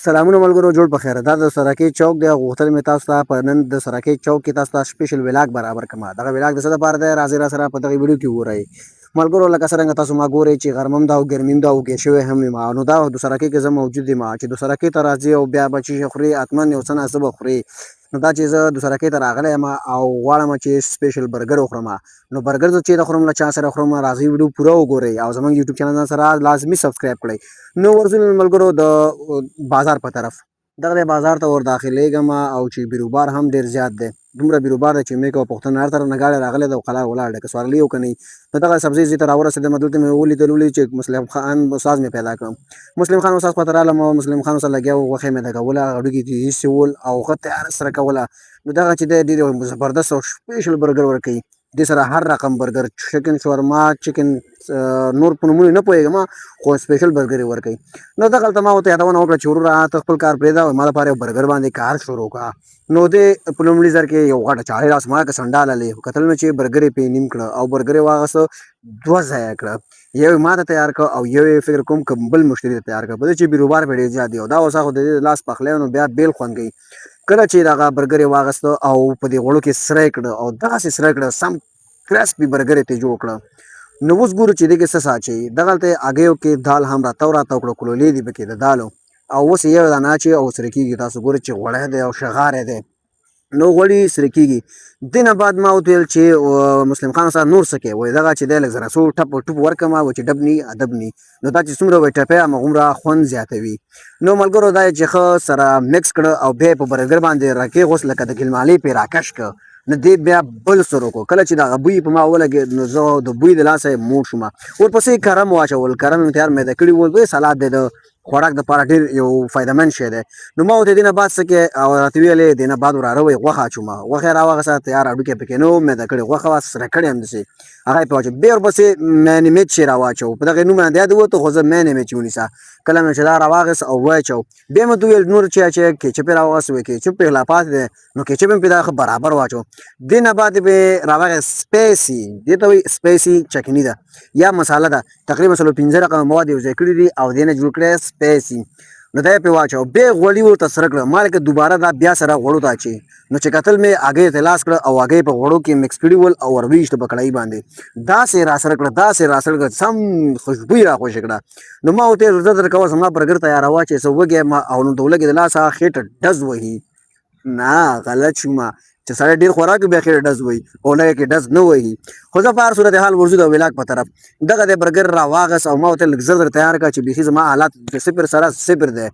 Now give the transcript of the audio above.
سلامونه ملګرو جوړ په خیره دا د سرکې چوک دی غوښتل مې تاسو ته په نن د سرکې چوک کې تاسو ته سپیشل ولاګ برابر کړم دغه ولاګ د څه لپاره دی راځئ را سره په دغه ویډیو کې وګورئ ملګرو لکه څرنګه تاسو ما ګورئ چې غرمم دا او ګرمیم دا او ګیر شوی هم یم نو دا د سرکې کې زه موجود یم چې د سرکې ته راځي او بیا به چیشي خوري حتما یو څه ناڅه به خوري نو دا چې زه د سرکې ته راغلی یم او غواړم چې سپیشل برګر وخورم نو برګر زه چېرته خورم له چا سره خورم راځئ ویډیو پوره وګورئ او زموږ یوټیوب چینل سره لازمي سبسکرایب کړئ نو ورځو ملګرو د بازار په طرف دغه بازار ته ور داخلېږم او چې بیروبار هم ډېر زیات دی دومره بیروبار دی چې مې کوه پوښتنه هر طرف نه ګاډی راغلی ده او قلار ولاړ دی که سوارلي او که نه نو دغه سبزۍ زه ته راورسېدم دلته مې ولیدل چې مسلم خان استاد مې پیدا کړم مسلم خان استاد خواته رالم او مسلم خان سره لګیا و غوښې مې دګوله هډوکي دې ایسې ول او ښه تیاره سره کوله نو دغه چې دی ډېر زبردست او سپیشل برګر ورکوي دې سره هر رقم برګر چکن شورما چکن نور په نومونو نه پوهېږم خو سپیشل برګر یې ورکوي نو دغلته ما ورته یادونه وکړه چې وروره ته خپل کار پرېږده او ما لپاره یو برګر باندې کار شروع کړه نو دې په لومړي ځل کې یو غټه چاړې راس ما که سنډاله کتل مې چې برګر یې پې نیم کړه او برګر یې واغسته 2 ځایه کړه یو یې ما ته تیار کړه او یو یې فکر کوم که بل مشتري ته تیار کړه په دې چې بیروبار پې ډېر زیات دی او دا اوس خو د دې لاس پخلی نو بیا بیل خوند کوي کله چې دغه برګر یې واغسته او په دې غوړو کې سره یې کړه او داسې سره یې کړه سم کرسپي برګر یې ترې جوړ کړه نو اوس ګورو چې دې کې څه ساچوي دغلته یې هګیو کې دال هم راتاو کړه کلولې دي پکې د دالو او اوس یو دانه اچوي او سره کېږي تاسو ګورئ چې غوړی دی او شغاری دی نو غوړي سره کېږي دې نه بعد ما ورته ویل چې مسلم خان صاحب نور څه کوې وایي دغه چې دی لږ زره څو ټپ ورکړم و چې ډب ني ادب ني نو دا چې څومره وایي ټپی همغومره خوند زیاتوي نو ملګرو دا یې چې ښه سره مکس کړه او بیا یې په برګر باندې راکېغوس لکه د ګلمالۍ پې راکش کړه نو دې بیا بل سر وکړو کله چې دغه بوی په ما ولګېد نو زه د بوی د لاسه یې موړ شوم ورپسې کرم واچول کرم مې تیار میده کړي وو سلاد دی د خوراک دپاره ډېر یو فایدهمند شی دی نو ما ورته دې نه بعد څه کې او راته ویلې دې نه بعد وراره وایي غوښه اچومه غوښه یې راواغسته تیار هډوکي پکې نه وو میده کړې غوښه وه سره کړې همداسې هغه یې پې واچو بیا ورپسې مینیمیټ چې یې راواچو په دغه نوم باندې یاد ووتو خو زه مینیمیټ یې ونیسه کله مې چې دا راواغېست او واچو بیا مې ورته وویل نور چې اچوې کیچپ یې راواغست وایي کیچپ پې لا پاتې دی نو کیچپ یې پې دا ښه برابر واچو دې نه بعد یې پې راواغېست سپیسي دې ته وایي سپیسي چکني ده یا مساله ده تقریبا 5 رقمه مواد یو ځای کړي دي او دې نه جوړ کړی سپیسي نو دا یې پې واچو بیا غوړي ورته سره کړه ما لکه دوباره دا بیا سره غوړو ته اچوي نو چې کتل مې هګۍ ته لاس کړه او هګۍ په غوړو کې مکس کړي ول او ورویشته په کړایي باندې داسې راسره کړه سم خوشبویي راخوشې کړه نو ما ورته ویل زه درکوه زما برګر تیاروه چې څه وږی یم او نو د ولږې د لاسه خېټه ډز وهي نه غلط شوم چې سړی ډېر خوراک بیا خېټه ډز وهي او لږه کې ډز نه وهي خو زه په هر صورت حال ورځو د ولاګ په طرف دغه د برګر راواغست او ما ورته لږ زر تیار کړه چې بیخي زما حالات د صفر سره صفر دی